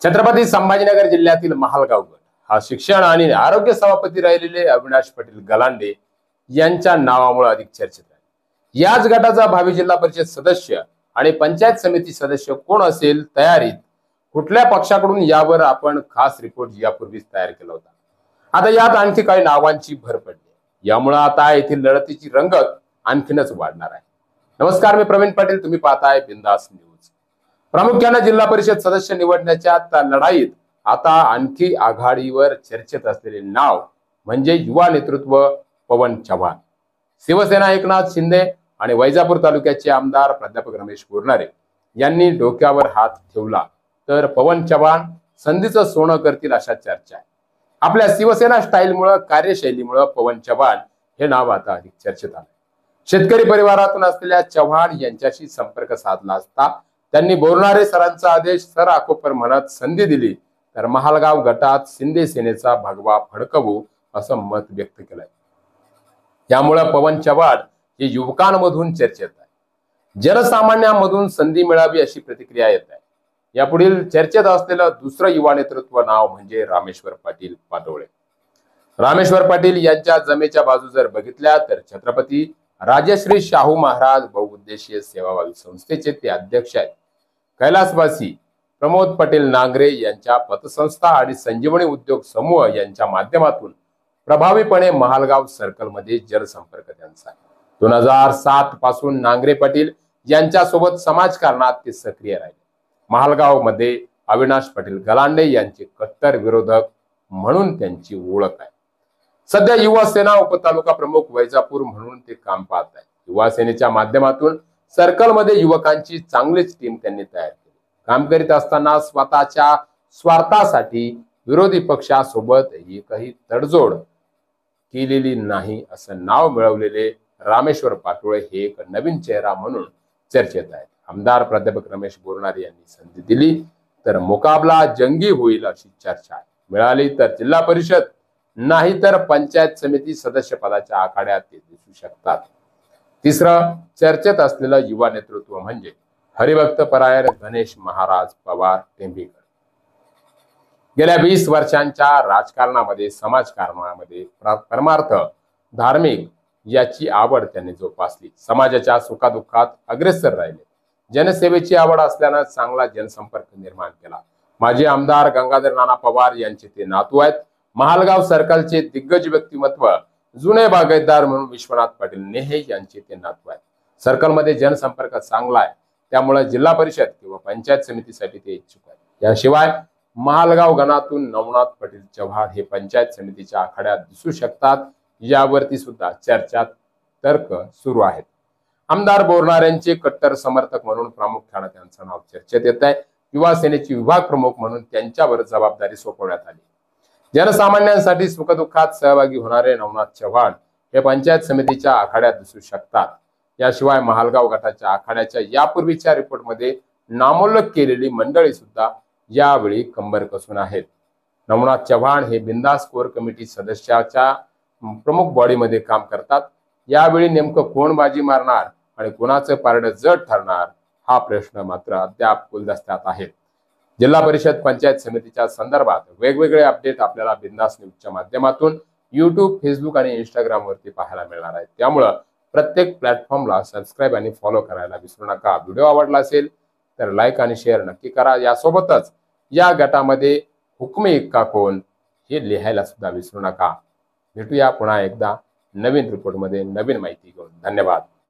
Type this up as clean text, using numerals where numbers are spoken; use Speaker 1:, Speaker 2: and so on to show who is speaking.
Speaker 1: छत्रपती संभाजीनगर जिल्ह्यातील महालगाव गट हा शिक्षण आणि आरोग्य सभापती राहिलेले अविनाश पाटील गलांडे यांच्या नावामुळे अधिक चर्चेत आहे। याच गटाचा भावी जिल्हा परिषद सदस्य आणि पंचायत समिती सदस्य कोण असेल, तयारीत कुठल्या पक्षाकडून, यावर आपण खास रिपोर्ट यापूर्वीच तयार केला होता। आता यात आणखी काही नावांची भर पडली, यामुळे आता येथील लढतीची रंगत आणखीनच वाढणार आहे। नमस्कार, मी प्रवीण पाटील, तुम्ही पाहताय बिंदास न्यूज। प्रामुख्याने जिल्हा परिषद सदस्य निवडण्याच्या लढाईत आता आणखी आघाडीवर चर्चेत असलेले नाव म्हणजे युवा नेतृत्व पवन चव्हाण। शिवसेना एकनाथ शिंदे आणि वैजापूर तालुक्याचे आमदार प्राध्यापक रमेश बोरनारे यांनी डोक्यावर हात ठेवला तर पवन चव्हाण संधीचं सोनं करतील अशा चर्चा आहे। आपल्या शिवसेना स्टाईलमुळे, कार्यशैलीमुळे पवन चव्हाण हे नाव आता अधिक चर्चेत आले। शेतकरी परिवारातून असलेल्या चव्हाण यांच्याशी संपर्क साधला असता त्यांनी बोरनारे सरांचा आदेश सर आकोपर म्हणत संधी दिली तर महालगाव गटात शिंदे सेनेचा भगवा फडकवू असं मत व्यक्त केलंय। यामुळे पवन चव्हाण हे युवकांमधून चर्चेत आहे। जनसामान्यांमधून संधी मिळावी अशी प्रतिक्रिया येत आहे। यापुढील चर्चेत असलेलं दुसरं युवा नेतृत्व नाव म्हणजे रामेश्वर पाटील पाटोळे। रामेश्वर पाटील यांच्या जमेच्या बाजू जर बघितल्या तर छत्रपती राजश्री शाहू महाराज बहुउद्देशीय सेवाभावी संस्थेचे ते अध्यक्ष आहेत। कैलासवासी प्रमोद पटेल नांगरे यांच्या पतसंस्था आणि संजीवनी उद्योग समूह यांच्या माध्यमातून प्रभावीपणे महालगाव सर्कल मध्ये जनसंपर्क त्यांचा आहे। 2007 पासून नांगरे पाटील यांच्यासोबत समाजकारणात ते सक्रिय राहिले। महालगाव मध्ये अविनाश पाटील गलांडे यांचे कट्टर विरोधक म्हणून त्यांची ओळख आहे। सध्या युवा सेना उपतालुका प्रमुख वैजापूर म्हणून ते काम पाहत आहेत। युवा सेनेच्या माध्यमातून सर्कल मध्ये युवकांची चांगलीच टीम त्यांनी तयार केली। काम करीत असताना स्वतःच्या स्वार्थासाठी विरोधी पक्षासोबत एकही तडजोड केलेली नाही असं नाव मिळवलेले रामेश्वर पाटोळे हे एक नवीन चेहरा म्हणून चर्चेत आहेत। आमदार प्राध्यापक रमेश बोरनारे यांनी संधी दिली तर मुकाबला जंगी होईल अशी चर्चा आहे। मिळाली तर जिल्हा परिषद, नाही तर पंचायत समिती सदस्य पदाच्या आखाड्यात ते दिसू शकतात। तिसरं चर्चेत असलेलं युवा नेतृत्व म्हणजे हरिभक्त परायण गणेश महाराज पवार टेंभीकर। गेल्या 20 वर्षांच्या राजकारणामध्ये, समाजकारणामध्ये परमार्थ, धार्मिक याची आवड त्यांनी जोपासली। समाजाच्या सुखादुःखात अग्रेसर राहिले। जनसेवेची आवड असल्यानं चांगला जनसंपर्क निर्माण केला। माजी आमदार गंगाधर नाना पवार यांचे ते नातू आहेत। महालगाव सर्कलचे दिग्गज व्यक्तिमत्व जुने बागायतदार म्हणून विश्वनाथ पाटील नेहे यांचे ते नातू आहेत। सर्कलमध्ये जनसंपर्क चांगला आहे, त्यामुळे जिल्हा परिषद किंवा पंचायत समितीसाठी ते इच्छुक आहेत। याशिवाय महालगाव गणातून नवनाथ पाटील चव्हाण हे पंचायत समितीच्या आखाड्यात दिसू शकतात, यावरती सुद्धा चर्चा, तर्क सुरू आहेत। आमदार बोरनारेंचे कट्टर समर्थक म्हणून प्रामुख्याने त्यांचं नाव चर्चेत येत आहे। युवा सेनेचे विभाग प्रमुख म्हणून त्यांच्यावर जबाबदारी सोपवण्यात आली। जनसामान्यांसाठी सुखदुःखात सहभागी होणारे नवनाथ चव्हाण हे पंचायत समितीच्या आखाड्यात दिसू शकतात। याशिवाय महालगाव गटाच्या आखाड्याच्या यापूर्वीच्या रिपोर्टमध्ये नामोल्लेख केलेली मंडळी सुद्धा यावेळी कंबर कसून आहेत। नवनाथ चव्हाण हे बिंदास कोर कमिटी सदस्याच्या प्रमुख बॉडीमध्ये काम करतात। यावेळी नेमकं कोण बाजी मारणार आणि कोणाचं पारडं जड ठरणार हा प्रश्न मात्र अद्याप गुलदस्त्यात आहे। जिल्हा परिषद पंचायत समितीच्या संदर्भात वेगवेगळे अपडेट आपल्याला बिंदास न्यूजच्या माध्यमातून YouTube, फेसबुक आणि इंस्टाग्राम वरती पाहायला मिळणार आहेत। त्यामुळे प्रत्येक प्लॅटफॉर्मला सबस्क्राईब आणि फॉलो करायला विसरू नका। व्हिडिओ आवडला असेल तर लाईक आणि शेअर नक्की करा। यासोबतच या गटामध्ये हुकमी इक्का कोण हे लिहायला सुद्धा विसरू नका। भेटूया पुन्हा एकदा नवीन रिपोर्टमध्ये नवीन माहिती घेऊन। धन्यवाद।